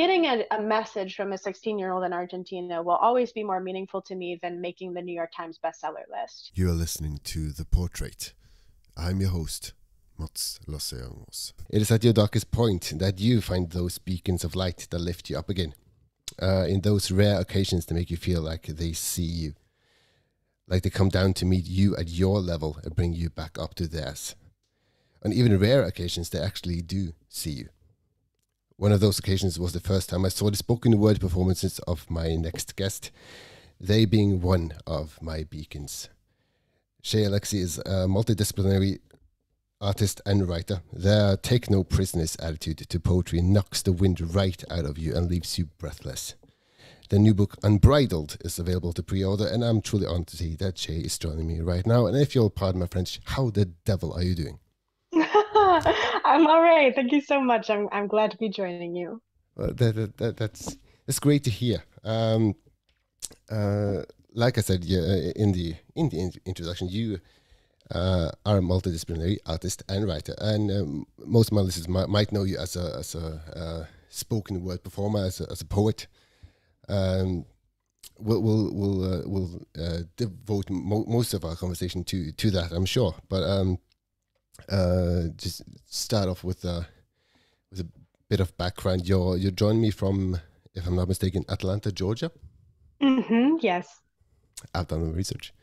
getting a message from a 16-year-old in Argentina will always be more meaningful to me than making the New York Times bestseller list. You are listening to The Portrait. I'm your host, Mats Lasse Jangås. It is at your darkest point that you find those beacons of light that lift you up again. In those rare occasions that make you feel like they see you. Like they come down to meet you at your level and bring you back up to theirs. On even rare occasions, they actually do see you. One of those occasions was the first time I saw the spoken word performances of my next guest, they being one of my beacons. Shay Alexi is a multidisciplinary artist and writer. Their take no prisoners attitude to poetry knocks the wind right out of you and leaves you breathless. The new book, Unbridled, is available to pre-order, and I'm truly honored to see that Shay is joining me right now. And if you'll pardon my French, how the devil are you doing? I'm all right. Thank you so much. I'm glad to be joining you. That's great to hear. Like I said, in the introduction, you are a multidisciplinary artist and writer, and most of my listeners might know you as a spoken word performer, as a poet. We'll devote most of our conversation to that, I'm sure. But just start off with a bit of background. You're joining me from, if I'm not mistaken, Atlanta, Georgia. Mm-hmm, yes. I've done the research.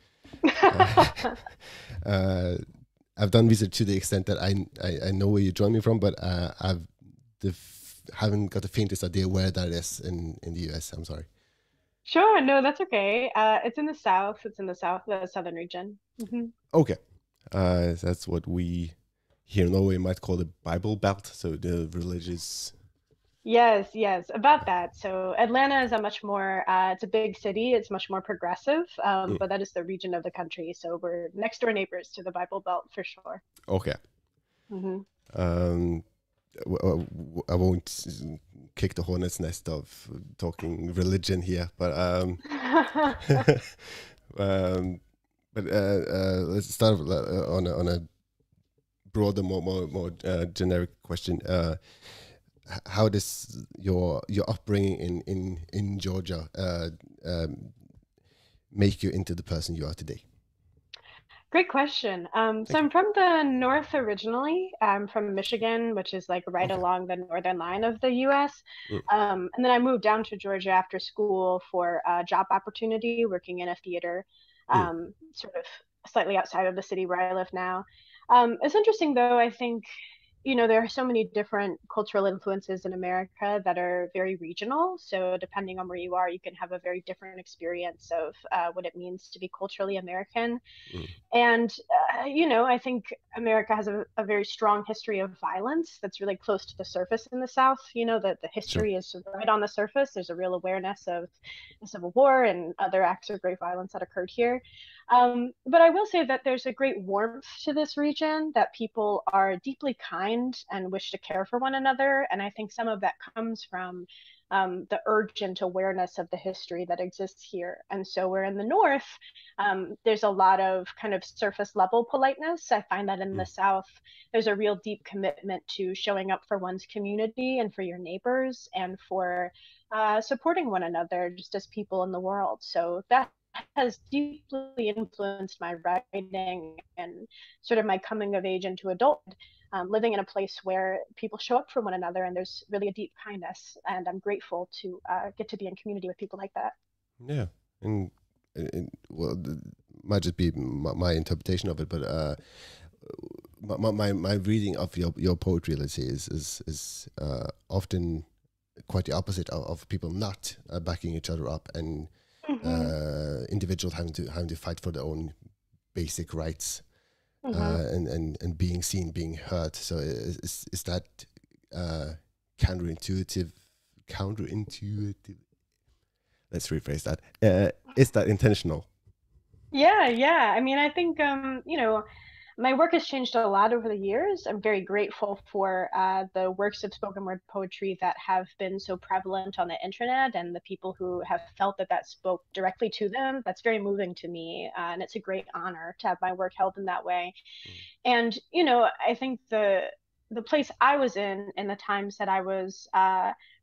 I've done research to the extent that I know where you join me from, but haven't got the faintest idea where that is in the US. I'm sorry. Sure, no, that's okay. It's in the south. It's in the southern region. Mm-hmm. Okay. That's what we here in Norway might call the Bible Belt, so the religious... Yes, about that. So Atlanta is a much more, it's a big city. It's much more progressive, but that is the region of the country. So we're next door neighbors to the Bible Belt for sure. Okay. Mm-hmm. I won't kick the hornet's nest of talking religion here, but let's start on a broader, more generic question. How does your upbringing in Georgia make you into the person you are today? Great question. So I'm from the north originally. I'm from Michigan, which is like right along the northern line of the US. And then I moved down to Georgia after school for a job opportunity, working in a theater, sort of slightly outside of the city where I live now. It's interesting though, I think, there are so many different cultural influences in America that are very regional. So depending on where you are, you can have a very different experience of what it means to be culturally American. And, I think America has a very strong history of violence that's really close to the surface in the South. That the history is right on the surface. There's a real awareness of the Civil War and other acts of great violence that occurred here. But I will say that there's a great warmth to this region, that people are deeply kind and wish to care for one another. And I think some of that comes from the urgent awareness of the history that exists here. And so we're in the North, there's a lot of kind of surface level politeness. I find that in the South, there's a real deep commitment to showing up for one's community and for your neighbors and for supporting one another just as people in the world. So that has deeply influenced my writing and sort of my coming of age into adulthood. Living in a place where people show up for one another and there's really a deep kindness, and I'm grateful to get to be in community with people like that. Yeah, and well, might just be my interpretation of it, but my reading of your poetry, let's say, is often quite the opposite of people not backing each other up and individuals having to fight for their own basic rights. And being seen, being heard. So is that counterintuitive? Let's rephrase that. Is that intentional? Yeah. I mean, I think my work has changed a lot over the years. I'm very grateful for the works of spoken word poetry that have been so prevalent on the internet and the people who have felt that spoke directly to them. That's very moving to me. And it's a great honor to have my work held in that way. And, I think the place I was in the times that I was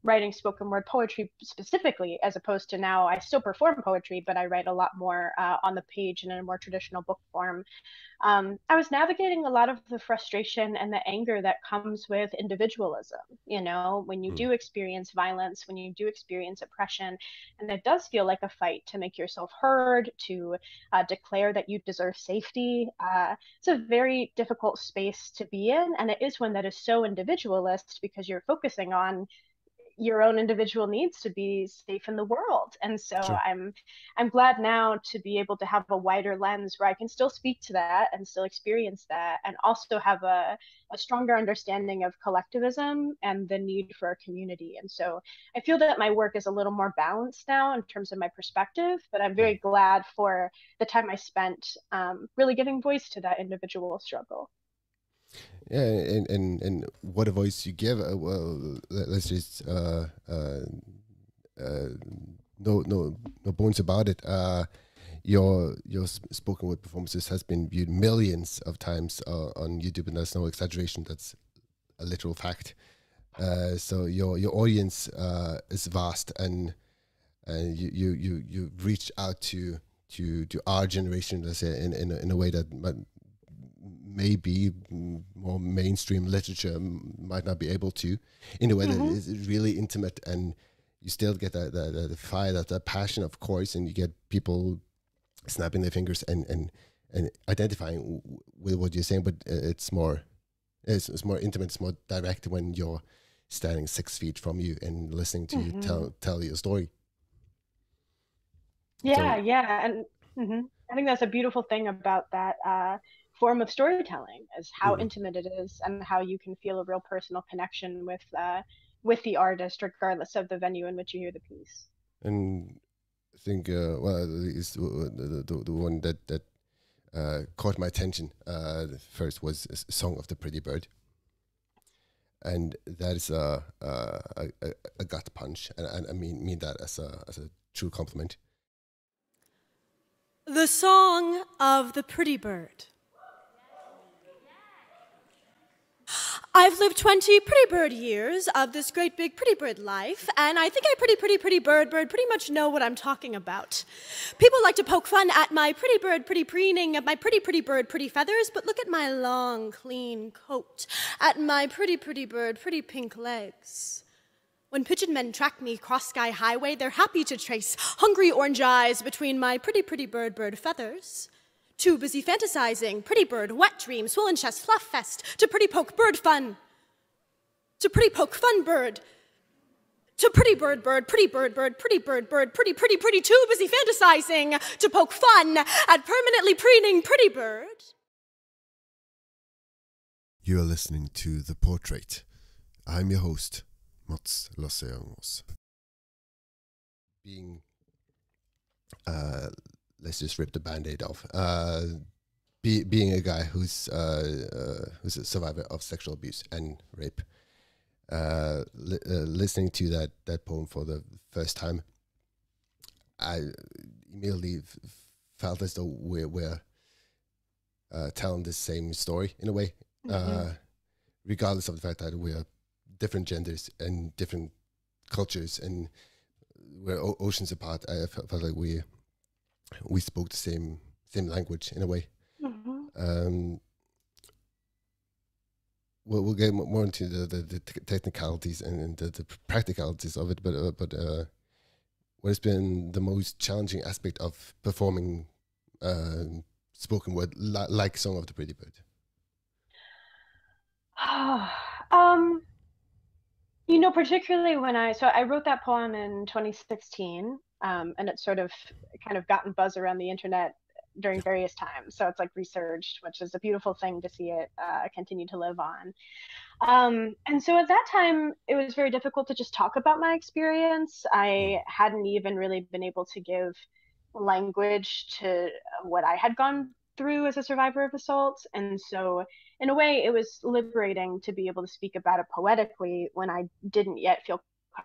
writing spoken word poetry specifically, as opposed to now I still perform poetry, but I write a lot more on the page and in a more traditional book form. I was navigating a lot of the frustration and the anger that comes with individualism. You know, when you do experience violence, when you do experience oppression, and it does feel like a fight to make yourself heard, to declare that you deserve safety. It's a very difficult space to be in, and it is one that is so individualist because you're focusing on your own individual needs to be safe in the world. And so Sure. I'm glad now to be able to have a wider lens where I can still speak to that and still experience that, and also have a stronger understanding of collectivism and the need for a community. And so I feel that my work is a little more balanced now in terms of my perspective, but I'm very glad for the time I spent really giving voice to that individual struggle. Yeah, and what a voice you give. Well, let's just no bones about it. Your spoken word performances has been viewed millions of times on YouTube, and that's no exaggeration. That's a literal fact. So your audience is vast, and you reach out to our generation, let's say, in a way that maybe more mainstream literature might not be able to, in a way that is really intimate, and you still get the fire, that passion, of course, and you get people snapping their fingers and identifying with what you're saying, but it's more intimate, it's more direct when you're standing 6 feet from you and listening to you tell your story. Yeah, So, yeah. And I think that's a beautiful thing about that form of storytelling, is how intimate it is and how you can feel a real personal connection with the artist, regardless of the venue in which you hear the piece. and I think, well, at least the one that caught my attention first was Song of the Pretty Bird. And that is a gut punch, and I mean that as a true compliment. The Song of the Pretty Bird. I've lived 20 pretty bird years of this great big pretty bird life, and I think I pretty bird pretty much know what I'm talking about. People like to poke fun at my pretty bird, pretty preening, at my pretty bird, pretty feathers, but look at my long, clean coat, at my pretty bird, pretty pink legs. When pigeon men track me cross sky highway, they're happy to trace hungry orange eyes between my pretty bird feathers. Too busy fantasizing, pretty bird, wet dream, swollen chest, fluff fest, to pretty poke bird fun. To pretty poke fun bird. To pretty bird, pretty too busy fantasizing to poke fun at permanently preening pretty bird. You are listening to The Portrait. I'm your host, Mats Lasse Jangås. Being let's just rip the Band-Aid off. Being a guy who's a survivor of sexual abuse and rape, listening to that poem for the first time, I immediately felt as though we're telling the same story in a way, regardless of the fact that we're different genders and different cultures and we're oceans apart. I felt like we spoke the same language in a way. We'll get more into the technicalities and the practicalities of it, but what has been the most challenging aspect of performing spoken word like Song of the Pretty Bird? You know, particularly when I wrote that poem in 2016, and it sort of kind of gotten buzz around the internet during various times. So it's like resurged, which is a beautiful thing to see it continue to live on. And so at that time, it was very difficult to just talk about my experience. I hadn't even really been able to give language to what I had gone through as a survivor of assault. And so in a way, it was liberating to be able to speak about it poetically when I didn't yet feel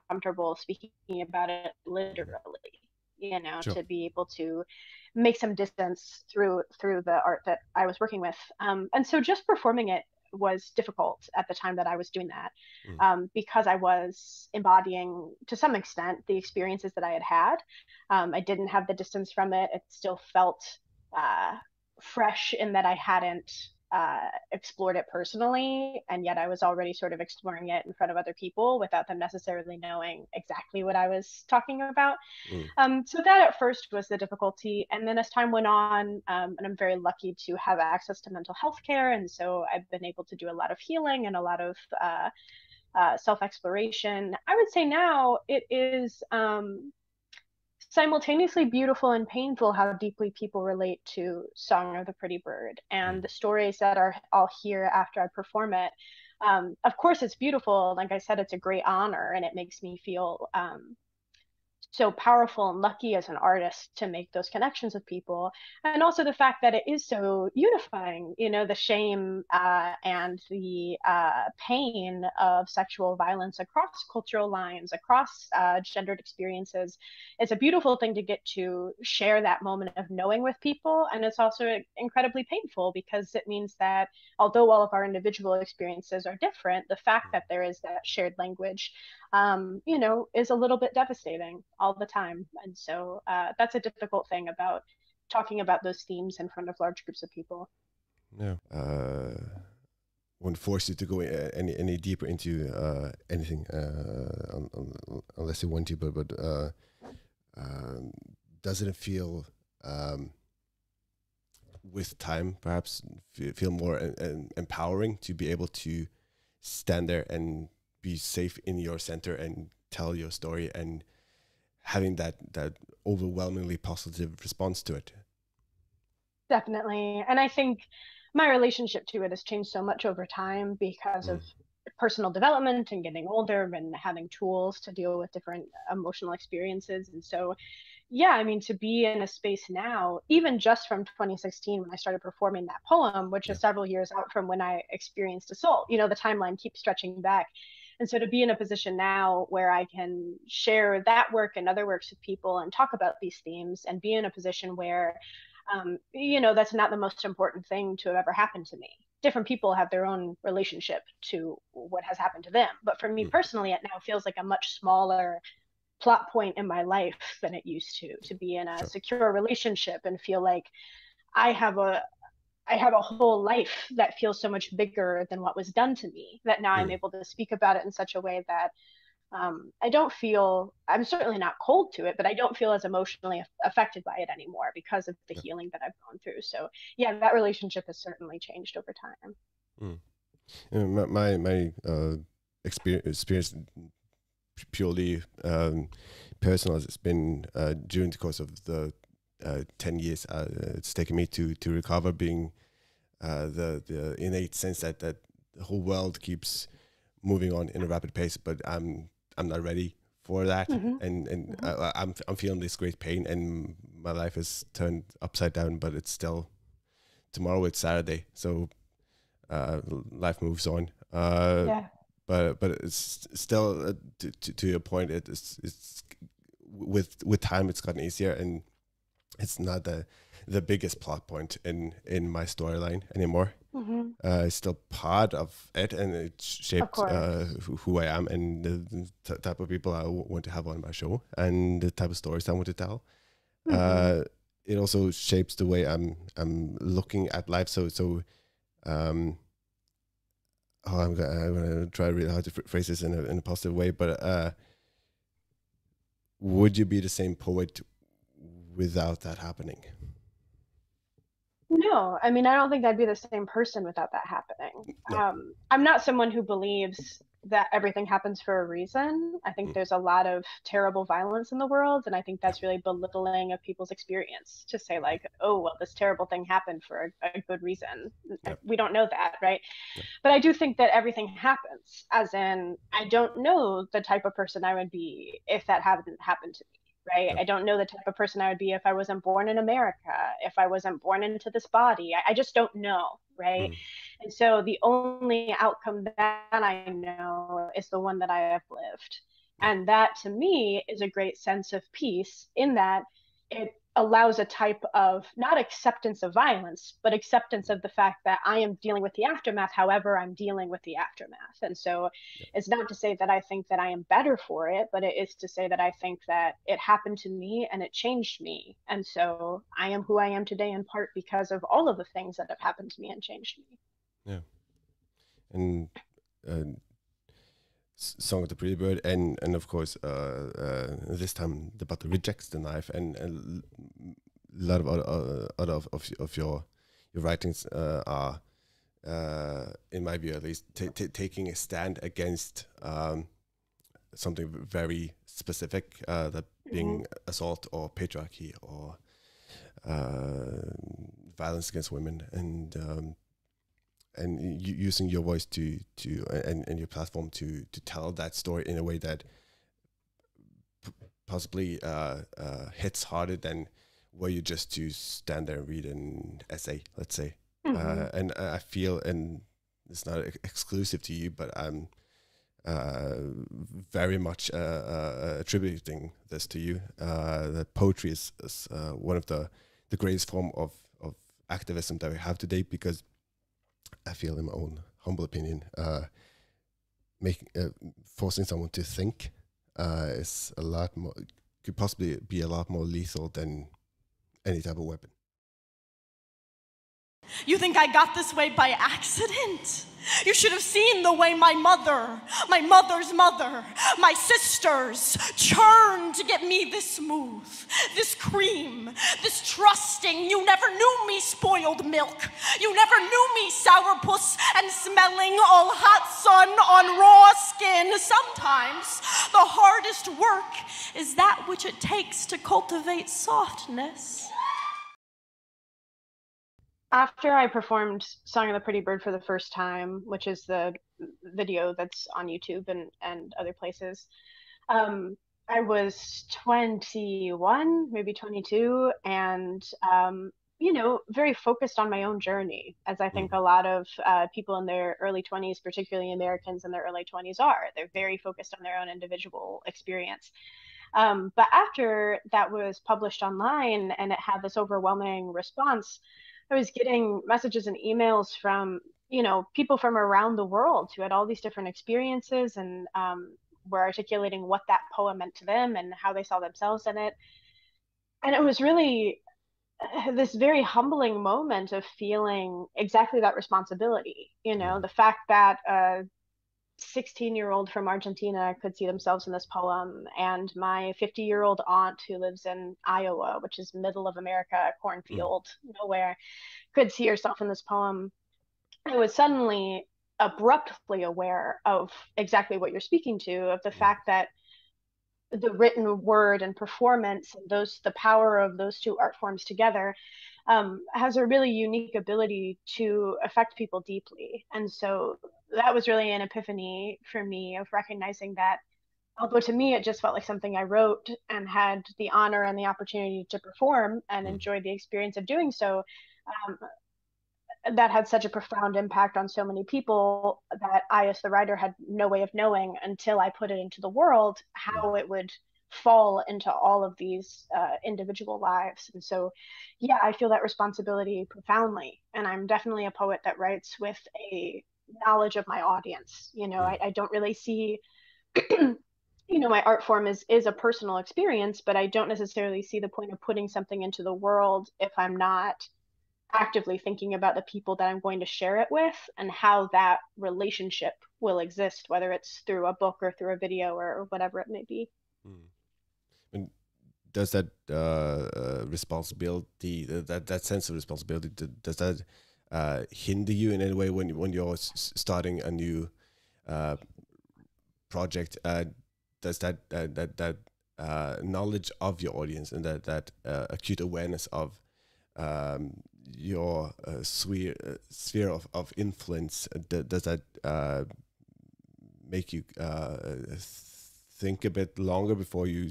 comfortable speaking about it literally, you know, Sure. to be able to make some distance through the art that I was working with. And so just performing it was difficult at the time that I was doing that, because I was embodying, to some extent, the experiences that I had had. I didn't have the distance from it. It still felt fresh in that I hadn't explored it personally, and yet I was already sort of exploring it in front of other people without them necessarily knowing exactly what I was talking about. So that at first was the difficulty, and then as time went on, and I'm very lucky to have access to mental health care, and so I've been able to do a lot of healing and a lot of self-exploration. I would say now it is simultaneously beautiful and painful how deeply people relate to Song of the Pretty Bird and the stories that are all here after I perform it. Of course, it's beautiful. Like I said, it's a great honor, and it makes me feel so powerful and lucky as an artist to make those connections with people. And also the fact that it is so unifying, you know, the shame and the pain of sexual violence across cultural lines, across gendered experiences. It's a beautiful thing to get to share that moment of knowing with people. And it's also incredibly painful because it means that although all of our individual experiences are different, the fact that there is that shared language, you know, is a little bit devastating all the time. And so that's a difficult thing about talking about those themes in front of large groups of people. Yeah. Won't force you to go any deeper into anything unless you want to, but doesn't it feel with time perhaps feel more empowering to be able to stand there and be safe in your center and tell your story and having that overwhelmingly positive response to it? Definitely. And I think my relationship to it has changed so much over time because of personal development and getting older and having tools to deal with different emotional experiences. And so, yeah, I mean, to be in a space now, even just from 2016 when I started performing that poem, which is several years out from when I experienced assault, you know, the timeline keeps stretching back. And so to be in a position now where I can share that work and other works with people and talk about these themes and be in a position where, you know, that's not the most important thing to have ever happened to me. Different people have their own relationship to what has happened to them. But for me personally, it now feels like a much smaller plot point in my life than it used to be in a secure relationship and feel like I have a whole life that feels so much bigger than what was done to me, that now I'm able to speak about it in such a way that I don't feel, I'm certainly not cold to it, but I don't feel as emotionally affected by it anymore because of the healing that I've gone through. So yeah, that relationship has certainly changed over time. My experience purely personal has been during the course of the 10 years it's taken me to recover, being the innate sense that the whole world keeps moving on in a rapid pace, but I'm not ready for that, and I'm feeling this great pain, and my life is turned upside down, but it's still tomorrow. It's Saturday, so life moves on. But it's still to your point. It's with time it's gotten easier, and it's not the biggest plot point in my storyline anymore. It's still part of it, and it shaped who I am and the type of people I want to have on my show and the type of stories I want to tell. It also shapes the way I'm looking at life. I'm gonna try really hard to phrase this in a positive way, but would you be the same poet without that happening? No, I mean, I don't think I'd be the same person without that happening. No. I'm not someone who believes that everything happens for a reason. I think there's a lot of terrible violence in the world, and I think that's really belittling of people's experience to say like, oh, well, this terrible thing happened for a good reason. We don't know that, right? But I do think that everything happens, as in, I don't know the type of person I would be if that hadn't happened to me. Right. I don't know the type of person I would be if I wasn't born in America, if I wasn't born into this body. I just don't know. Right. And so the only outcome that I know is the one that I have lived. And that to me is a great sense of peace in that it allows a type of not acceptance of violence, but acceptance of the fact that I am dealing with the aftermath, however I'm dealing with the aftermath. And so it's not to say that I think that I am better for it, but it is to say that I think that it happened to me and it changed me. And so I am who I am today in part because of all of the things that have happened to me and changed me. Yeah. And Song of the Pretty Bird, and of course this time the butler rejects the knife, and a lot of other of your writings are, in my view at least, taking a stand against something very specific, that being assault or patriarchy or violence against women, and using your voice and your platform to tell that story in a way that possibly hits harder than were you just to stand there and read an essay, let's say. And I feel, and it's not exclusive to you, but I'm very much attributing this to you, that poetry is one of the greatest form of activism that we have today, because I feel, in my own humble opinion, forcing someone to think is a lot more, could possibly be a lot more lethal than any type of weapon. You think I got this way by accident? You should have seen the way my mother, my mother's mother, my sisters churned to get me this smooth, this cream, this trusting. You never knew me spoiled milk. You never knew me sourpuss and smelling all hot sun on raw skin. Sometimes the hardest work is that which it takes to cultivate softness. After I performed Song of the Pretty Bird for the first time, which is the video that's on YouTube and other places, I was 21, maybe 22, and very focused on my own journey, as I think a lot of people in their early 20s, particularly Americans in their early 20s, are. They're very focused on their own individual experience. But after that was published online and it had this overwhelming response, I was getting messages and emails from, people from around the world who had all these different experiences and were articulating what that poem meant to them and how they saw themselves in it. And it was really this very humbling moment of feeling exactly that responsibility. The fact that a 16-year-old from Argentina could see themselves in this poem, and my 50-year-old aunt who lives in Iowa, which is middle of America, a cornfield, nowhere, could see herself in this poem. I was suddenly abruptly aware of exactly what you're speaking to, of the fact that the written word and performance, and the power of those two art forms together, has a really unique ability to affect people deeply. And so that was really an epiphany for me, of recognizing that, although to me it just felt like something I wrote and had the honor and the opportunity to perform and enjoyed the experience of doing so, that had such a profound impact on so many people that I, as the writer, had no way of knowing until I put it into the world how it would fall into all of these individual lives. And so, yeah, I feel that responsibility profoundly. And I'm definitely a poet that writes with a knowledge of my audience. I don't really see, my art form is a personal experience, but I don't necessarily see the point of putting something into the world if I'm not actively thinking about the people that I'm going to share it with and how that relationship will exist, whether it's through a book or through a video or whatever it may be. And does that responsibility, that sense of responsibility, does that hinder you in any way when you're starting a new project? Does that knowledge of your audience and that acute awareness of your sphere of influence, does that make you think a bit longer before you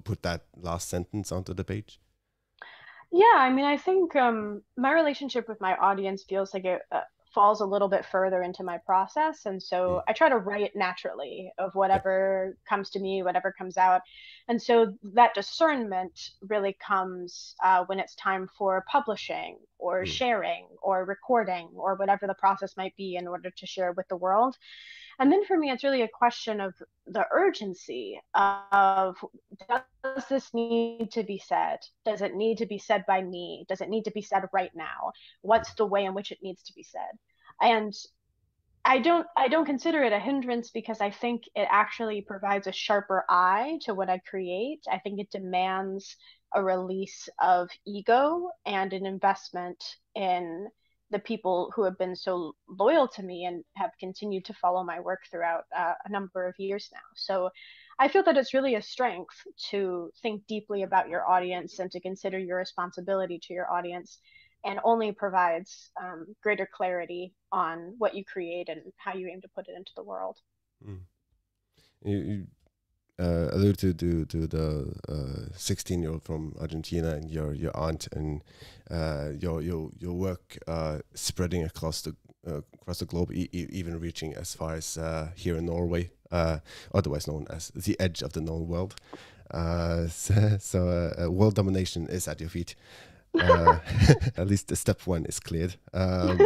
put that last sentence onto the page? Yeah, I mean, I think my relationship with my audience feels like it falls a little bit further into my process. And so I try to write naturally of whatever comes to me, whatever comes out. And so that discernment really comes when it's time for publishing or sharing or recording or whatever the process might be in order to share with the world. And then for me, it's really a question of the urgency of, does this need to be said? Does it need to be said by me? Does it need to be said right now? What's the way in which it needs to be said? And I don't consider it a hindrance, because I think it actually provides a sharper eye to what I create. I think it demands a release of ego and an investment in the people who have been so loyal to me and have continued to follow my work throughout a number of years now. So I feel that it's really a strength to think deeply about your audience and to consider your responsibility to your audience, and only provides greater clarity on what you create and how you aim to put it into the world. You alluded to the 16-year-old from Argentina and your aunt, and your work spreading across the globe, even reaching as far as here in Norway, otherwise known as the edge of the known world. So world domination is at your feet. At least the step one is cleared. But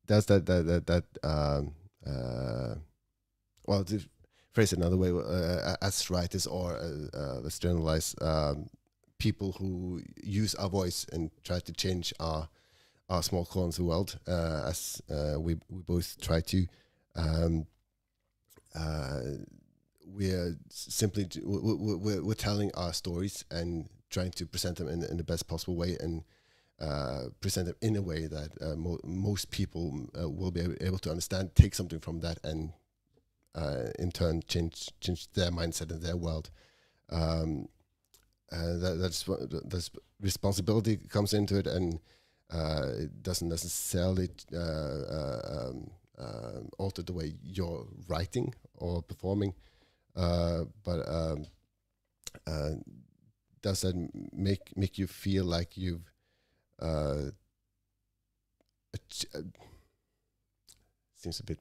does that well, to phrase it another way, as writers or let's generalize, people who use our voice and try to change our small corners of the world, as we both try to. We're simply we're telling our stories and trying to present them in the best possible way, and present them in a way that most people will be able to understand, take something from that, and in turn change their mindset and their world. That's responsibility comes into it, and it doesn't necessarily alter the way you're writing or performing. But does that make you feel like you've seems a bit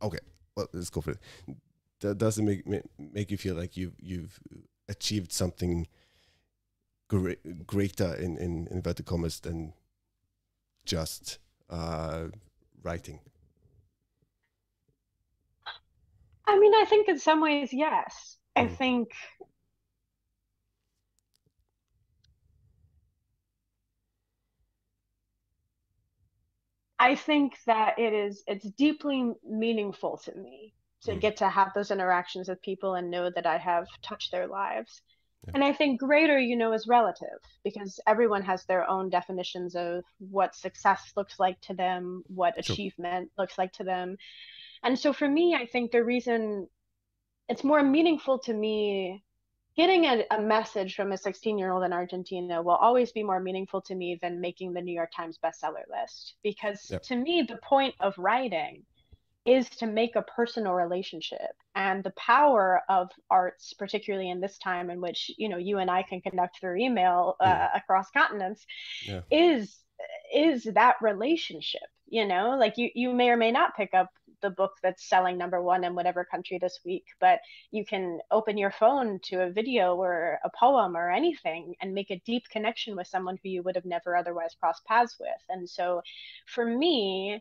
okay? Well, let's go for it. Does it make you feel like you've achieved something greater in inverted commas than just writing? I mean, I think in some ways, yes. I think that it's deeply meaningful to me to get to have those interactions with people and know that I have touched their lives. Yeah. And I think greater, is relative, because everyone has their own definitions of what success looks like to them, what achievement looks like to them. And so for me, I think the reason it's more meaningful to me, getting a message from a 16-year-old in Argentina will always be more meaningful to me than making the New York Times bestseller list. Because to me, the point of writing is to make a personal relationship. And the power of arts, particularly in this time in which, you and I can connect through email across continents, is that relationship. Like you may or may not pick up the book that's selling #1 in whatever country this week, but you can open your phone to a video or a poem or anything and make a deep connection with someone who you would have never otherwise crossed paths with. And so for me,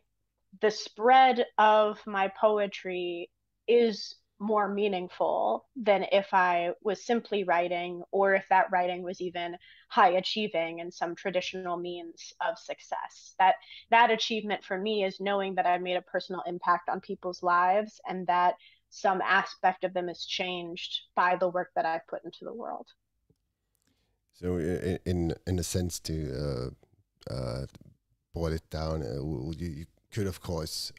the spread of my poetry is more meaningful than if I was simply writing, or if that writing was even high achieving in some traditional means of success. That achievement for me is knowing that I've made a personal impact on people's lives, and that some aspect of them is changed by the work that I've put into the world. So in a sense, to boil it down, you could, of course,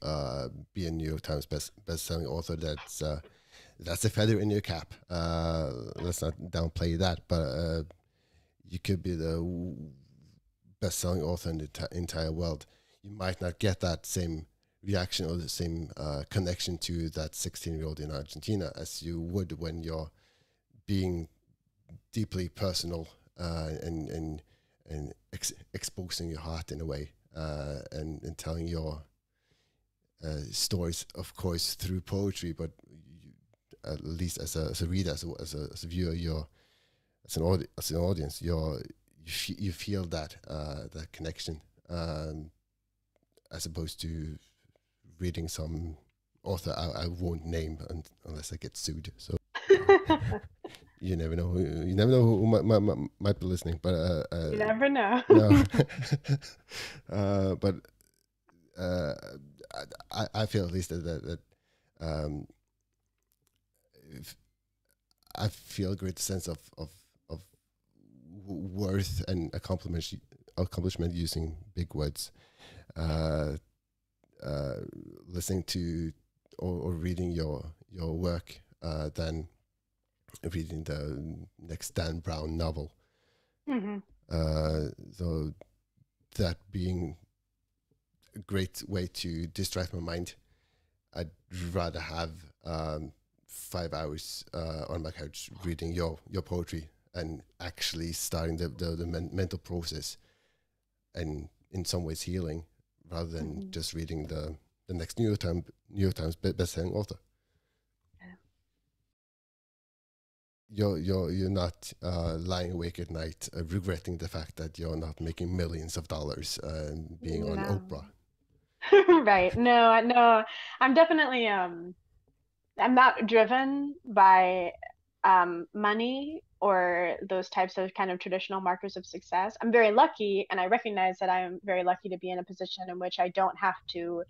be a New York Times best-selling author. That's a feather in your cap. Let's not downplay that, but you could be the best-selling author in the entire world. You might not get that same reaction or the same connection to that 16-year-old in Argentina as you would when you're being deeply personal and and exposing your heart in a way, and telling your stories, of course, through poetry, but at least as a reader, as a viewer, you're as an audience, you feel that that connection, as opposed to reading some author I won't name unless I get sued. So you never know. You never know who might be listening, but you never know. No, but I feel at least that I feel a great sense of worth and accomplishment using big words, listening to or reading your work than reading the next Dan Brown novel. Mm-hmm. So that being a great way to distract my mind, I'd rather have 5 hours on my couch reading your poetry and actually starting the mental process, and in some ways healing, rather than just reading the next New York Times best-selling author. You're not lying awake at night regretting the fact that you're not making millions of dollars being on Oprah. Right. No, I'm definitely I'm not driven by money or those types of kind of traditional markers of success. I'm very lucky, and I recognize that I'm very lucky to be in a position in which I don't have to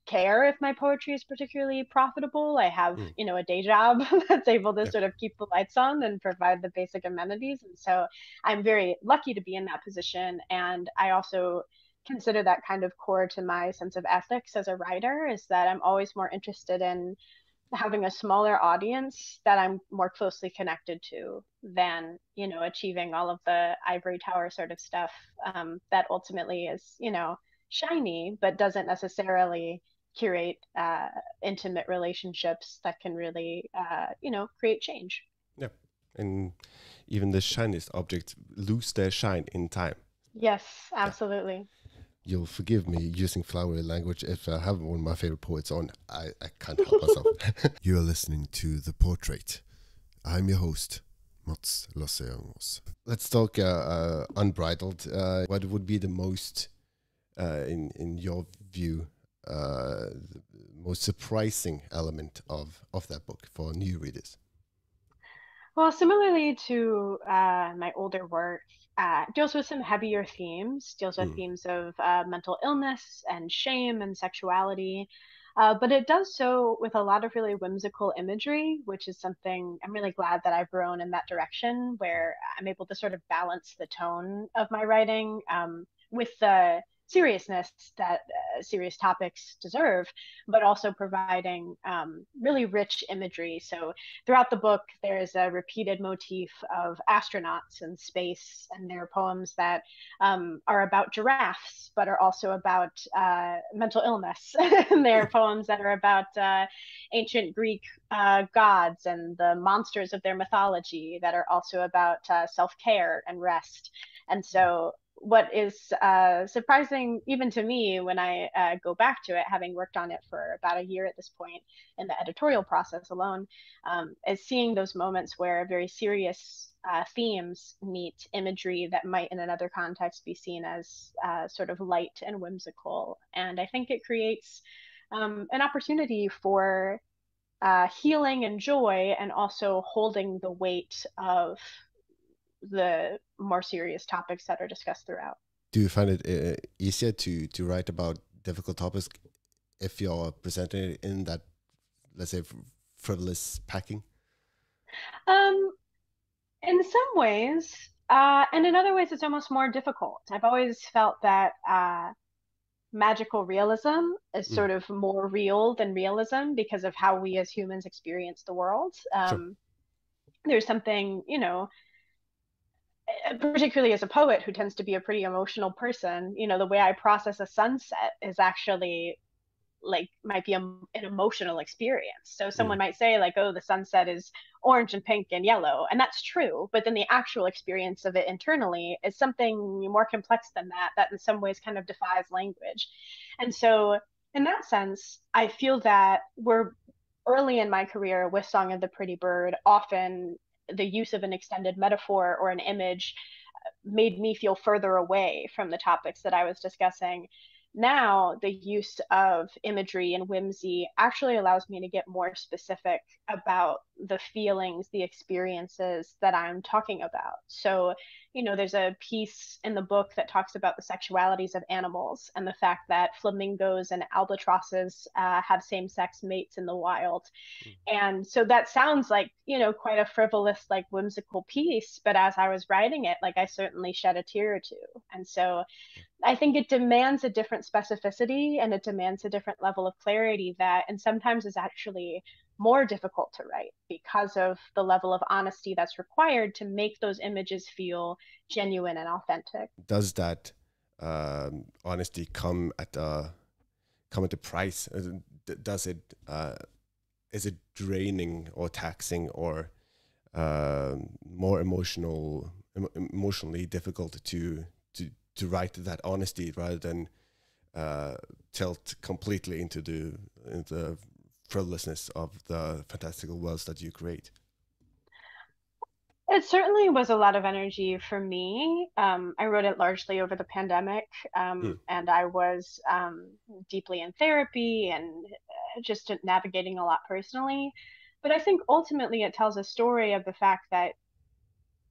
care if my poetry is particularly profitable. I have, a day job that's able to sort of keep the lights on and provide the basic amenities. And so I'm very lucky to be in that position. And I also consider that kind of core to my sense of ethics as a writer, is that I'm always more interested in having a smaller audience that I'm more closely connected to than, achieving all of the ivory tower sort of stuff that ultimately is, shiny, but doesn't necessarily curate intimate relationships that can really, create change. Yeah. And even the shiniest objects lose their shine in time. Yes, absolutely. Yeah. You'll forgive me using flowery language if I have one of my favorite poets on. I can't help myself. You are listening to The Portrait. I'm your host, Mats Lasse Jangås. Let's talk unbridled. What would be the most, in your view, the most surprising element of that book for new readers? Well, similarly to my older work, deals with some heavier themes, deals with themes of mental illness and shame and sexuality. But it does so with a lot of really whimsical imagery, which is something I'm really glad that I've grown in that direction, where I'm able to sort of balance the tone of my writing with the seriousness that serious topics deserve, but also providing really rich imagery. So throughout the book, there's a repeated motif of astronauts in space, and there are poems that are about giraffes, but are also about mental illness. And there are poems that are about ancient Greek gods and the monsters of their mythology that are also about self-care and rest. And so what is surprising even to me when I go back to it, having worked on it for about a year at this point in the editorial process alone, is seeing those moments where very serious themes meet imagery that might in another context be seen as sort of light and whimsical. And I think it creates an opportunity for healing and joy, and also holding the weight of the more serious topics that are discussed throughout. Do you find it easier to write about difficult topics if you're presenting it in that, let's say, frivolous packing? In some ways, and in other ways, it's almost more difficult. I've always felt that magical realism is sort of more real than realism because of how we as humans experience the world. Sure. There's something, particularly as a poet who tends to be a pretty emotional person, the way I process a sunset is actually might be an emotional experience. So someone might say like, oh, the sunset is orange and pink and yellow, and that's true, but then the actual experience of it internally is something more complex than that in some ways kind of defies language. And so in that sense, I feel that we're early in my career with Song of the Pretty Bird, often the use of an extended metaphor or an image made me feel further away from the topics that I was discussing. Now, the use of imagery and whimsy actually allows me to get more specific about the feelings, the experiences that I'm talking about. So, there's a piece in the book that talks about the sexualities of animals and the fact that flamingos and albatrosses have same-sex mates in the wild. And so that sounds like, quite a frivolous, like whimsical piece. But as I was writing it, like I certainly shed a tear or two. And so I think it demands a different specificity and it demands a different level of clarity and sometimes is actually more difficult to write because of the level of honesty that's required to make those images feel genuine and authentic. Does that honesty come at a price? Does it is it draining or taxing or more emotionally difficult to write that honesty rather than tilt completely into the frivolousness of the fantastical worlds that you create? It certainly was a lot of energy for me. I wrote it largely over the pandemic, and I was deeply in therapy and just navigating a lot personally. But I think ultimately it tells a story of the fact that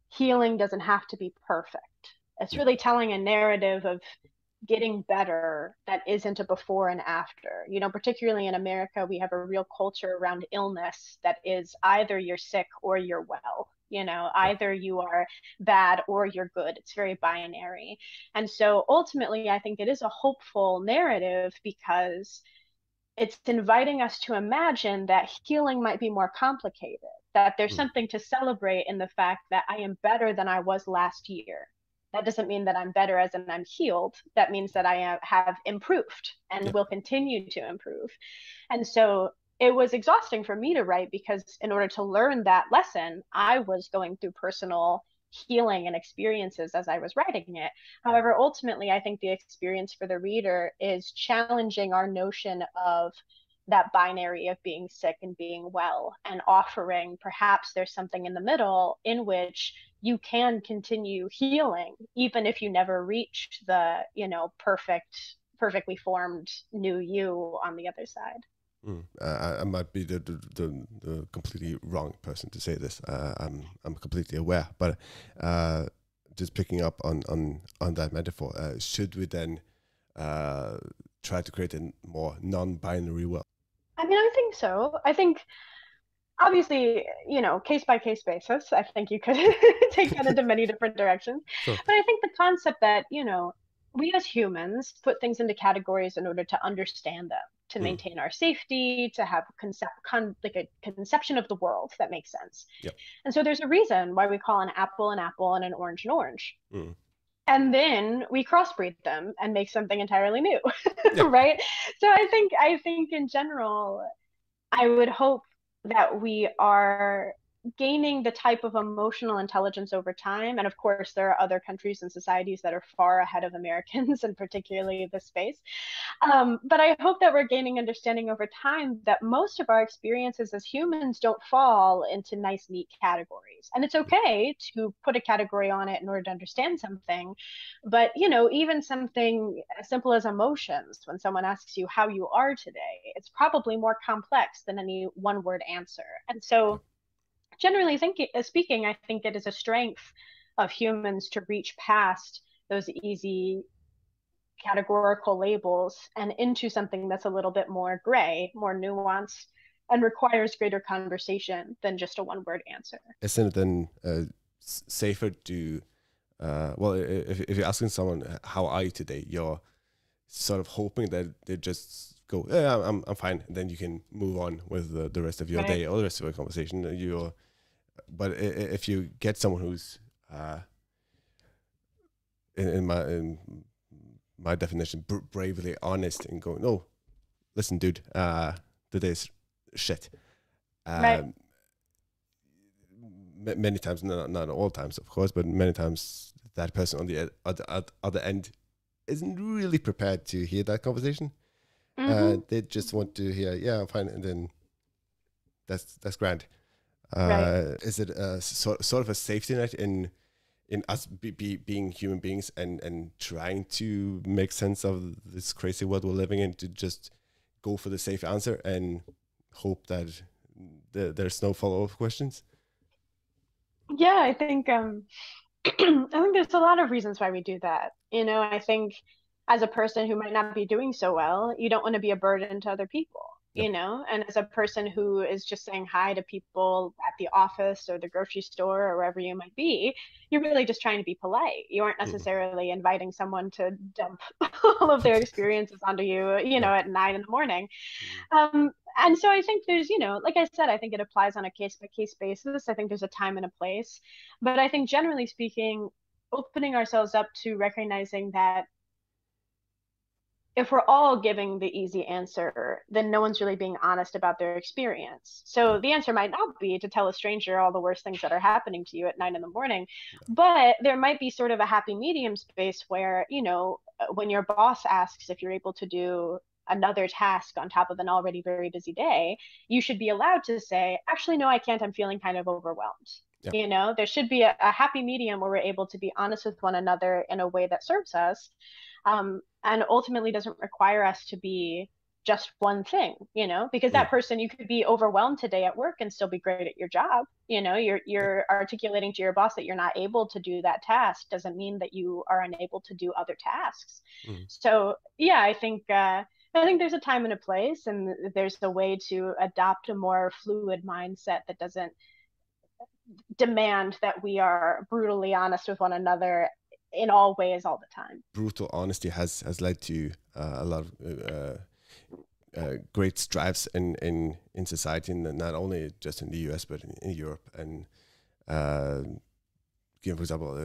healing doesn't have to be perfect. It's really telling a narrative of getting better that isn't a before and after. Particularly in America, we have a real culture around illness that is either you're sick or you're well. Either you are bad or you're good. It's very binary. And so ultimately, I think it is a hopeful narrative because it's inviting us to imagine that healing might be more complicated, that there's something to celebrate in the fact that I am better than I was last year. That doesn't mean that I'm better as in I'm healed. That means that I have improved and will continue to improve. And so it was exhausting for me to write because in order to learn that lesson, I was going through personal healing and experiences as I was writing it. However, ultimately, I think the experience for the reader is challenging our notion of that binary of being sick and being well and offering perhaps there's something in the middle in which you can continue healing even if you never reach the perfectly formed new you on the other side. I might be the completely wrong person to say this. I'm completely aware, but just picking up on that metaphor, should we then try to create a more non-binary world? I mean, I think so. I think obviously, case by case basis, I think you could take that into many different directions. Sure. But I think the concept that, we as humans put things into categories in order to understand them, to maintain our safety, to have a conception of the world that makes sense. Yep. And so there's a reason why we call an apple and an orange an orange. And then we crossbreed them and make something entirely new, right? So I think in general, I would hope that we are gaining the type of emotional intelligence over time. And of course, there are other countries and societies that are far ahead of Americans, and particularly this space. But I hope that we're gaining understanding over time that most of our experiences as humans don't fall into nice, neat categories. And it's okay to put a category on it in order to understand something. But, even something as simple as emotions, when someone asks you how you are today, it's probably more complex than any one word answer. And so generally speaking, I think it is a strength of humans to reach past those easy categorical labels and into something that's a little bit more gray, more nuanced, and requires greater conversation than just a one-word answer. Isn't it then safer to, if you're asking someone, how are you today, you're sort of hoping that they just go, yeah, I'm fine, and then you can move on with the rest of your day or the rest of your conversation. But if you get someone who's in my definition bravely honest and going, no, listen, dude, today's shit. Right. Many times, not all times, of course, but many times that person on the other end isn't really prepared to hear that conversation. They just want to hear, yeah, I'm fine, and then that's grand. Right. Is it a sort of a safety net in us being human beings and trying to make sense of this crazy world we're living in, to just go for the safe answer and hope that there's no follow-up questions? Yeah, I think I think there's a lot of reasons why we do that. I think as a person who might not be doing so well, you don't want to be a burden to other people, Yep. and as a person who is just saying hi to people at the office or the grocery store or wherever you might be, you're really just trying to be polite. You aren't necessarily inviting someone to dump all of their experiences onto you, Yeah. at 9 in the morning. And so I think there's, like I said, I think it applies on a case by case basis. I think there's a time and a place. But I think generally speaking, opening ourselves up to recognizing that if we're all giving the easy answer, then no one's really being honest about their experience. So the answer might not be to tell a stranger all the worst things that are happening to you at 9 in the morning, but there might be sort of a happy medium space where, when your boss asks if you're able to do another task on top of an already very busy day, you should be allowed to say, actually, no, I can't. I'm feeling kind of overwhelmed. Yeah. There should be a happy medium where we're able to be honest with one another in a way that serves us, and ultimately doesn't require us to be just one thing, because that person, you could be overwhelmed today at work and still be great at your job. You're articulating to your boss that you're not able to do that task doesn't mean that you are unable to do other tasks. So yeah, I think there's a time and a place, and there's a way to adopt a more fluid mindset that doesn't demand that we are brutally honest with one another in all ways all the time. Brutal honesty has led to a lot of great strives in society, and not only just in the US but in Europe. And for example,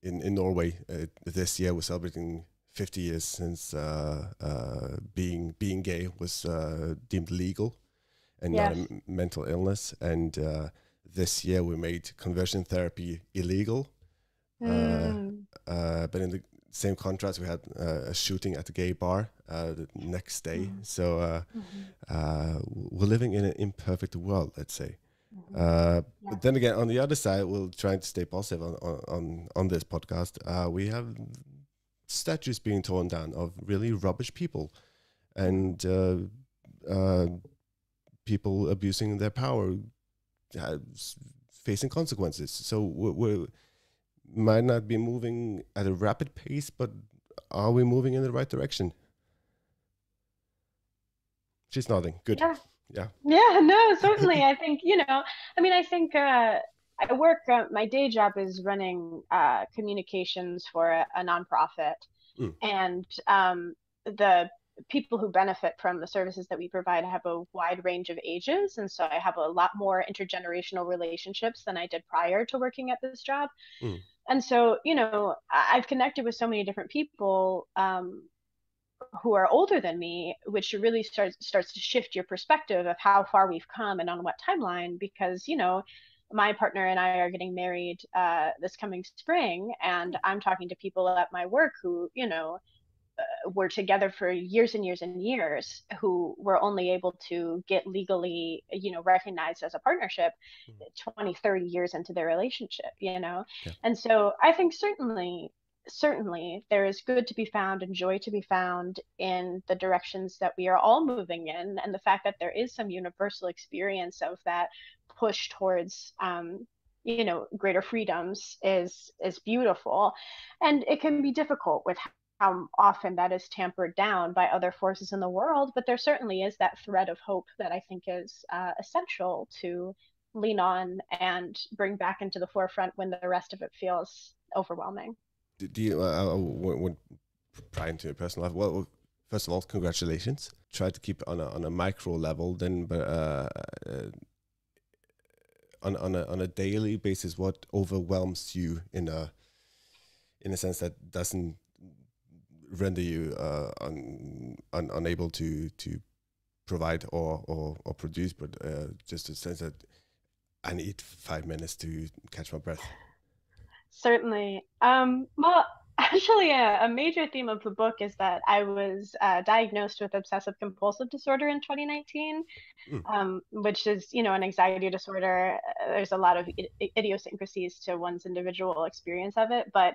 in Norway, this year we're celebrating 50 years since being gay was deemed legal and not a mental illness. And this year we made conversion therapy illegal. But in the same contrast, we had a shooting at a gay bar the next day. So we're living in an imperfect world, let's say. But then again, on the other side, we'll try to stay positive on this podcast. We have statues being torn down of really rubbish people, and people abusing their power, facing consequences. So we might not be moving at a rapid pace, but are we moving in the right direction? She's nodding. Good. Yeah. No, certainly. I think, I think I work, my day job is running communications for a nonprofit. And the people who benefit from the services that we provide have a wide range of ages. And so I have a lot more intergenerational relationships than I did prior to working at this job. And so, I've connected with so many different people who are older than me, which really starts to shift your perspective of how far we've come and on what timeline, because, my partner and I are getting married this coming spring, and I'm talking to people at my work who, were together for years and years and years, who were only able to get legally, recognized as a partnership 20, 30 years into their relationship, And so I think certainly there is good to be found and joy to be found in the directions that we are all moving in, and the fact that there is some universal experience of that push towards greater freedoms is beautiful. And it can be difficult with how often that is tampered down by other forces in the world, but there certainly is that thread of hope that I think is essential to lean on and bring back into the forefront when the rest of it feels overwhelming. Do you, when prior to your personal life, well, first of all, congratulations. Try to keep on a micro level, then, but on a daily basis, what overwhelms you in a sense that doesn't render you unable to provide or produce, but just a sense that I need 5 minutes to catch my breath. Certainly. Well, actually, a major theme of the book is that I was diagnosed with obsessive compulsive disorder in 2019, which is, an anxiety disorder. There's a lot of idiosyncrasies to one's individual experience of it, but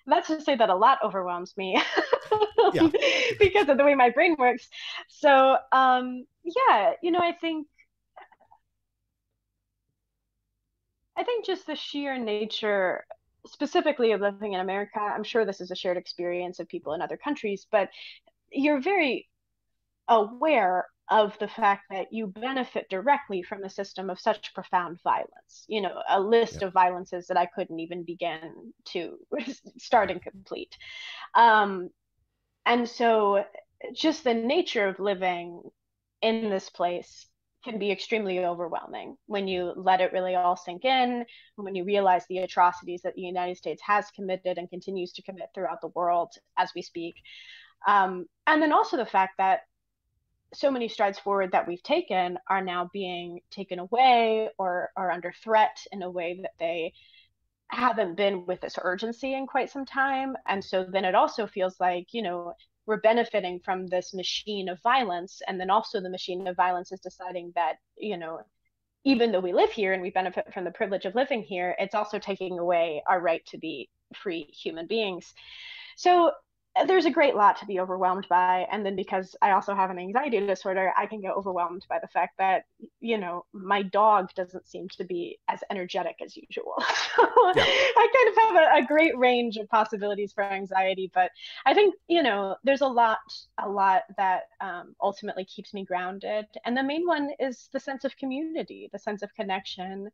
that's to say that a lot overwhelms me because of the way my brain works. So, yeah, I think just the sheer nature, specifically of living in America, I'm sure this is a shared experience of people in other countries, but you're very aware of the fact that you benefit directly from a system of such profound violence, a list of violences that I couldn't even begin to start and complete. And so just the nature of living in this place can be extremely overwhelming when you let it really all sink in, when you realize the atrocities that the United States has committed and continues to commit throughout the world as we speak. And then also the fact that so many strides forward that we've taken are now being taken away or are under threat in a way that they haven't been with this urgency in quite some time. And so then it also feels like, we're benefiting from this machine of violence. And then also the machine of violence is deciding that, even though we live here and we benefit from the privilege of living here, it's also taking away our right to be free human beings. So there's a great lot to be overwhelmed by. And then because I also have an anxiety disorder, I can get overwhelmed by the fact that, my dog doesn't seem to be as energetic as usual. So I kind of have a great range of possibilities for anxiety, but I think, there's a lot that ultimately keeps me grounded. And the main one is the sense of community, the sense of connection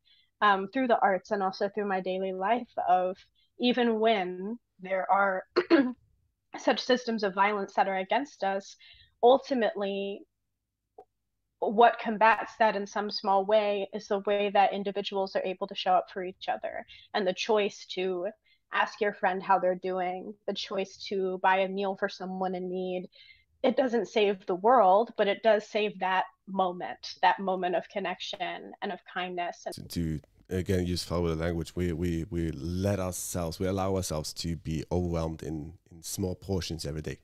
through the arts and also through my daily life of even when there are such systems of violence that are against us, ultimately what combats that in some small way is the way that individuals are able to show up for each other, and the choice to ask your friend how they're doing, the choice to buy a meal for someone in need. It doesn't save the world, but it does save that moment of connection and of kindness. To again use follow language, we allow ourselves to be overwhelmed in small portions every day.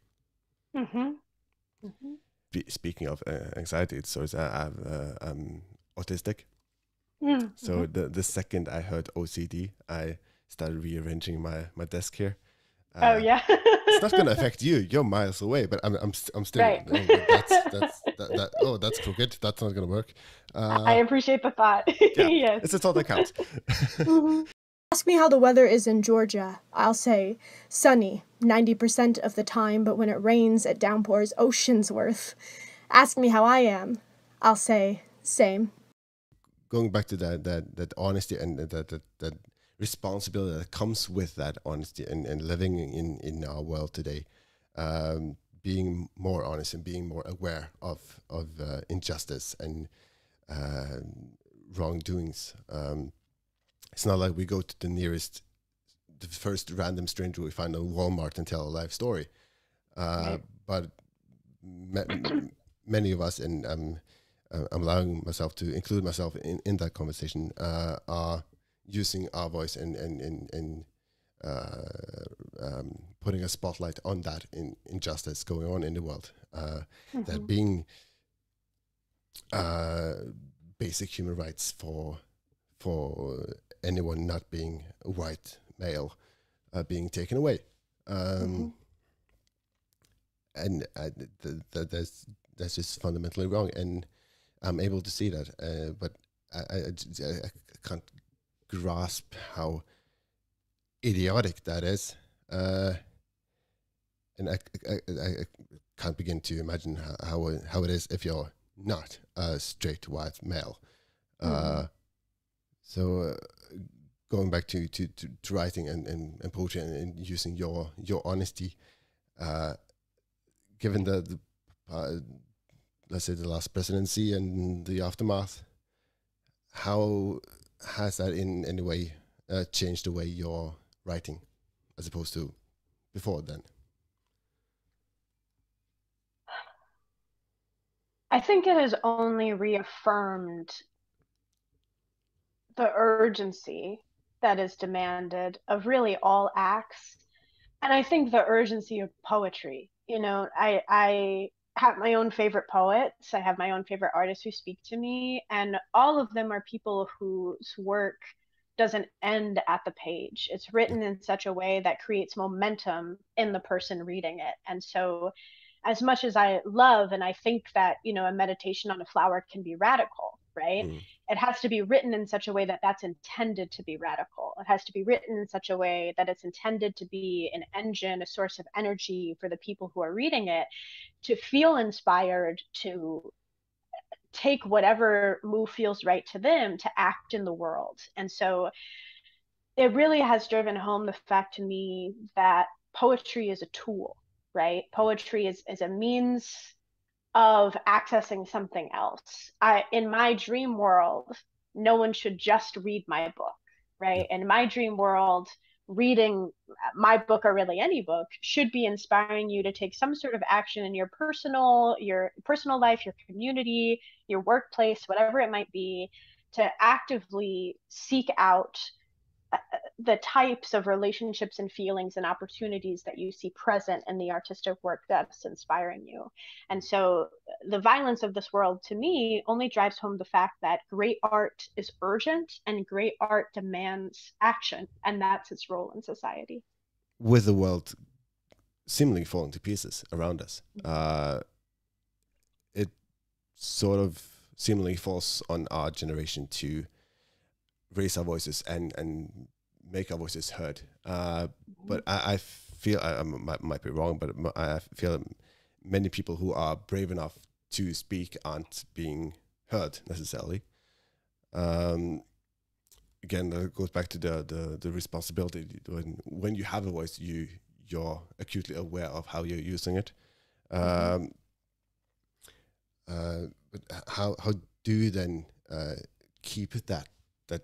Speaking of anxiety, so I'm autistic. So the second I heard OCD, I started rearranging my desk here. It's not going to affect you. You're miles away, but I'm still. Right. That's crooked. That's not going to work. I appreciate the thought. Yes. It's a thought that counts. Ask me how the weather is in Georgia. I'll say sunny 90% of the time, but when it rains, it downpours oceans worth. Ask me how I am. I'll say same. Going back to that honesty and that responsibility that comes with that honesty and living in our world today, being more honest and being more aware of injustice and wrongdoings. It's not like we go to the first random stranger we find on Walmart and tell a life story. But many of us, and I'm allowing myself to include myself in that conversation, are using our voice and putting a spotlight on that injustice going on in the world. That being basic human rights for anyone not being a white male being taken away. And that's just fundamentally wrong, and I'm able to see that, but I can't grasp how idiotic that is, and I can't begin to imagine how it is if you're not a straight white male. So going back to writing and poetry and using your honesty, given the let's say the last presidency and the aftermath, how has that in any way changed the way you're writing as opposed to before then? I think it has only reaffirmed the urgency that is demanded of really all acts. And I think the urgency of poetry, I have my own favorite poets. I have my own favorite artists who speak to me, and all of them are people whose work doesn't end at the page. It's written in such a way that creates momentum in the person reading it. And so as much as I love and I think that, a meditation on a flower can be radical, right? Mm. It has to be written in such a way that that's intended to be radical. It has to be written in such a way that it's intended to be an engine, a source of energy for the people who are reading it to feel inspired to take whatever move feels right to them to act in the world. And so it really has driven home the fact to me that poetry is a tool, right? Poetry is a means of accessing something else. In my dream world, no one should just read my book, Yeah. right? In my dream world, reading my book or really any book should be inspiring you to take some sort of action in your personal life, your community, your workplace, whatever it might be, to actively seek out the types of relationships and feelings and opportunities that you see present in the artistic work that's inspiring you. And so the violence of this world to me only drives home the fact that great art is urgent and great art demands action, and that's its role in society. With the world seemingly falling to pieces around us, it sort of seemingly falls on our generation to raise our voices and make our voices heard. But I feel, I might be wrong, but I feel many people who are brave enough to speak aren't being heard necessarily. Again, that goes back to the responsibility. When you have a voice, you're acutely aware of how you're using it. But how do you then keep that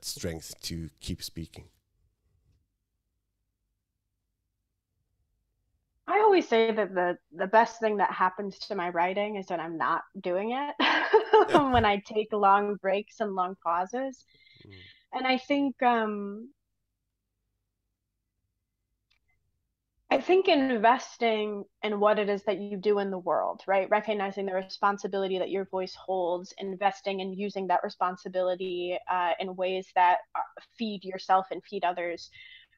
strength to keep speaking? I always say that the best thing that happens to my writing is that I'm not doing it when I take long breaks and long pauses. Mm. And I think investing in what it is that you do in the world, right? Recognizing the responsibility that your voice holds, investing and using that responsibility in ways that feed yourself and feed others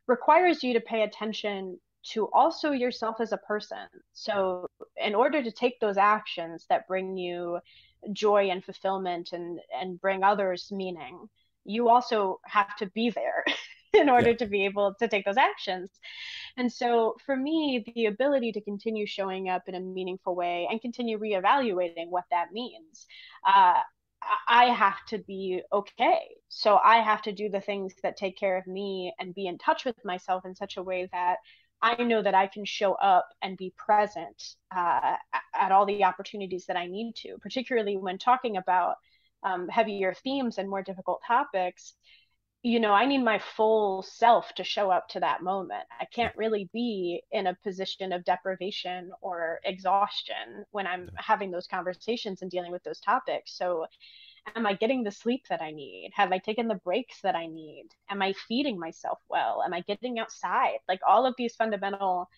requires you to pay attention to also yourself as a person. So, in order to take those actions that bring you joy and fulfillment and bring others meaning, you also have to be there in Yeah. order to be able to take those actions. And so for me, the ability to continue showing up in a meaningful way and continue reevaluating what that means, uh, I have to be okay. So I have to do the things that take care of me and be in touch with myself in such a way that I know that I can show up and be present at all the opportunities that I need to, particularly when talking about heavier themes and more difficult topics. I need my full self to show up to that moment. I Yeah. can't really be in a position of deprivation or exhaustion when I'm having those conversations and dealing with those topics. So, am I getting the sleep that I need? Have I taken the breaks that I need? Am I feeding myself well? Am I getting outside? Like all of these fundamental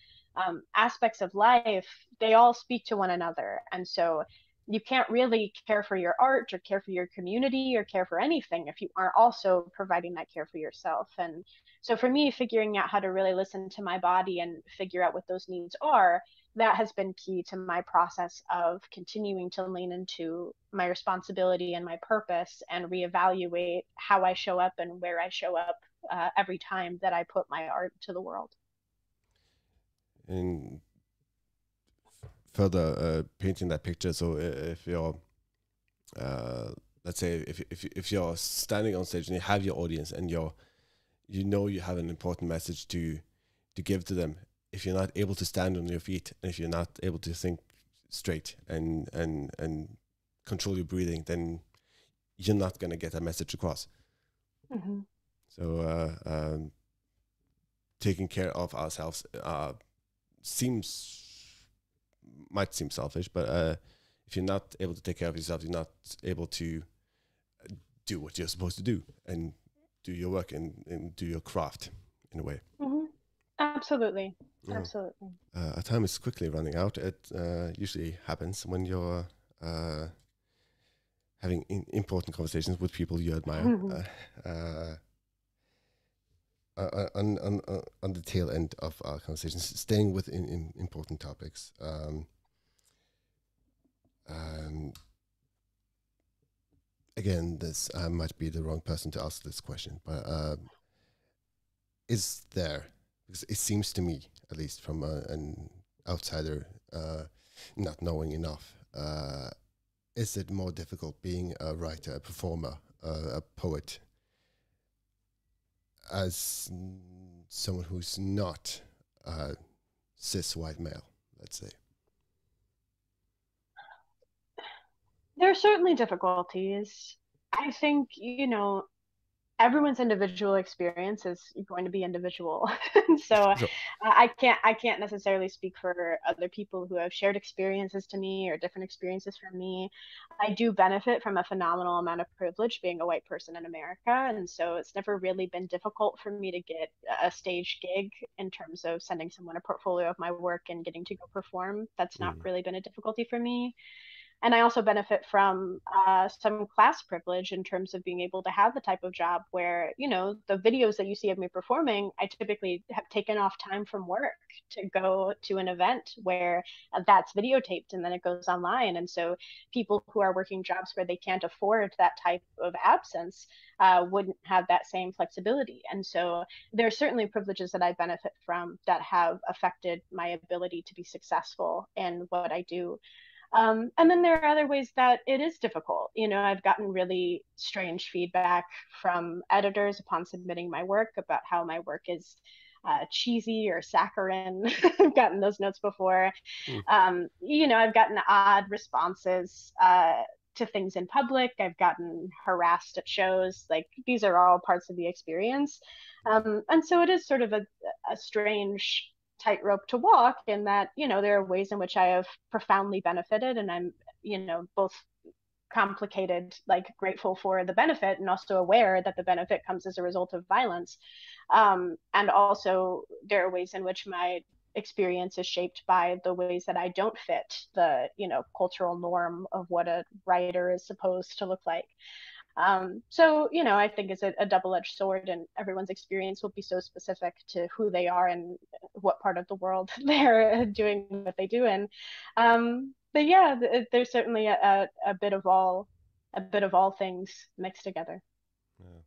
aspects of life, they all speak to one another. And so you can't really care for your art or care for your community or care for anything if you aren't also providing that care for yourself. And so for me, figuring out how to really listen to my body and figure out what those needs are, that has been key to my process of continuing to lean into my responsibility and my purpose and reevaluate how I show up and where I show up every time that I put my art to the world. And further painting that picture, so if you're let's say if you're standing on stage and you have your audience and you have an important message to give to them, if you're not able to stand on your feet and if you're not able to think straight and control your breathing, then you're not going to get that message across. Mm-hmm. So taking care of ourselves might seem selfish, but if you're not able to take care of yourself, you're not able to do what you're supposed to do and do your work and do your craft in a way. Mm-hmm. Absolutely. Yeah. Absolutely. Our time is quickly running out. It usually happens when you're having important conversations with people you admire. On the tail end of our conversations, staying with important topics. Again, this I might be the wrong person to ask this question, but is there, because it seems to me, at least from an outsider, not knowing enough, is it more difficult being a writer, a performer, a poet, as someone who's not a cis white male, let's say? There are certainly difficulties. I think, everyone's individual experience is going to be individual. So Sure. I can't necessarily speak for other people who have shared experiences to me or different experiences from me. I do benefit from a phenomenal amount of privilege being a white person in America, and so it's never really been difficult for me to get a stage gig in terms of sending someone a portfolio of my work and getting to go perform. That's not really been a difficulty for me. And I also benefit from some class privilege in terms of being able to have the type of job where, the videos that you see of me performing, I typically have taken off time from work to go to an event where that's videotaped and then it goes online. And so people who are working jobs where they can't afford that type of absence wouldn't have that same flexibility. And so there are certainly privileges that I benefit from that have affected my ability to be successful in what I do. And then there are other ways that it is difficult. I've gotten really strange feedback from editors upon submitting my work about how my work is cheesy or saccharine. I've gotten those notes before. I've gotten odd responses to things in public. I've gotten harassed at shows. Like, these are all parts of the experience. And so it is sort of a strange tightrope to walk, in that there are ways in which I have profoundly benefited, and I'm both complicated, like grateful for the benefit, and also aware that the benefit comes as a result of violence. And also there are ways in which my experience is shaped by the ways that I don't fit the cultural norm of what a writer is supposed to look like. So, I think it's a double-edged sword, and everyone's experience will be so specific to who they are and what part of the world they're doing what they do in. But yeah, there's certainly a bit of all things mixed together. Yeah.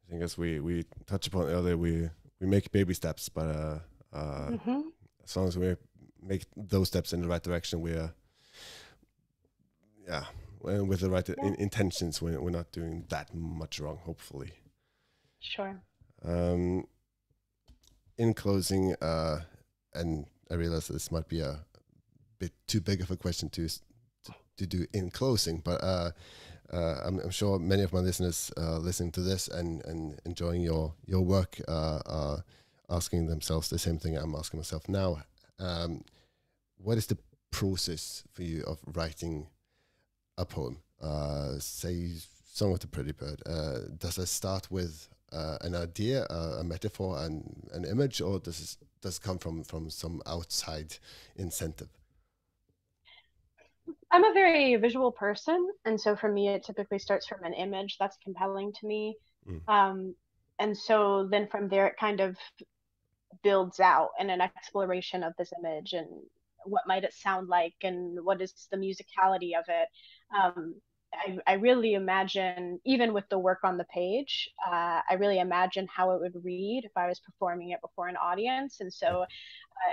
I think, as we touched upon earlier, we make baby steps, but as long as we make those steps in the right direction, we're with the right intentions, we're not doing that much wrong, hopefully. Sure. In closing, and I realize this might be a bit too big of a question to do in closing, but I'm sure many of my listeners listening to this and enjoying your work are asking themselves the same thing I'm asking myself now. What is the process for you of writing a poem? Say Song of the Pretty Bird. Does it start with an idea, a metaphor, and an image, or does it come from some outside incentive? I'm a very visual person, and so for me, it typically starts from an image that's compelling to me. And so then from there, it kind of builds out in an exploration of this image and what might it sound like and what is the musicality of it. I really imagine, even with the work on the page, I really imagine how it would read if I was performing it before an audience. And so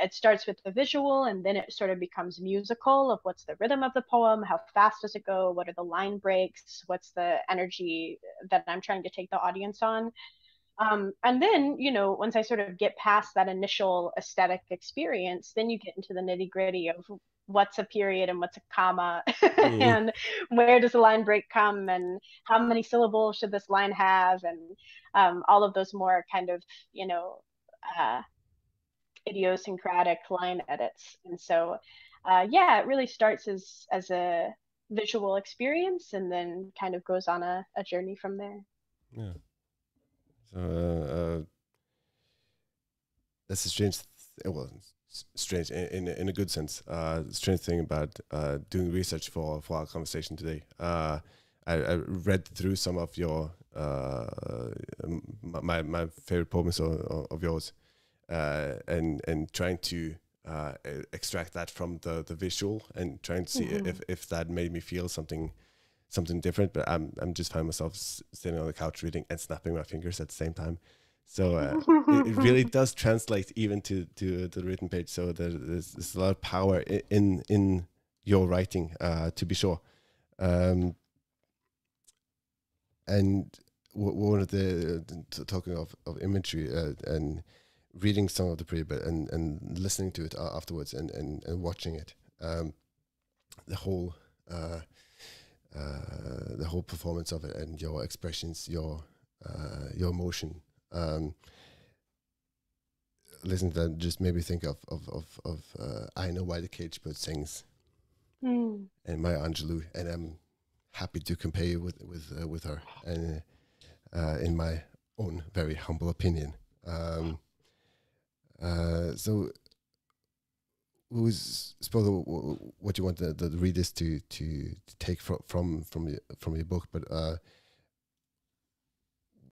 it starts with the visual, and then it sort of becomes musical of what's the rhythm of the poem, how fast does it go, what are the line breaks, what's the energy that I'm trying to take the audience on. And then, once I sort of get past that initial aesthetic experience, then you get into the nitty gritty of what's a period and what's a comma and where does the line break come and how many syllables should this line have, and all of those more kind of, idiosyncratic line edits. And so yeah, it really starts as a visual experience and then kind of goes on a journey from there. Yeah. So that's a strange, strange in a good sense. Strange thing about doing research for our conversation today. I read through some of your my favorite poems of yours, and trying to extract that from the visual and trying to see if that made me feel something different. But I'm just find myself sitting on the couch reading and snapping my fingers at the same time. So it really does translate even to the written page. So there's a lot of power in your writing, to be sure. And one of the talking of imagery and reading some of the pre-bit and listening to it afterwards and watching it, the whole performance of it and your expressions, your emotion. Listen to that just made me think of I Know Why the Caged Bird Sings and Maya Angelou, and I'm happy to compare you with her, and in my own very humble opinion. So who's what you want the readers to take from your book, but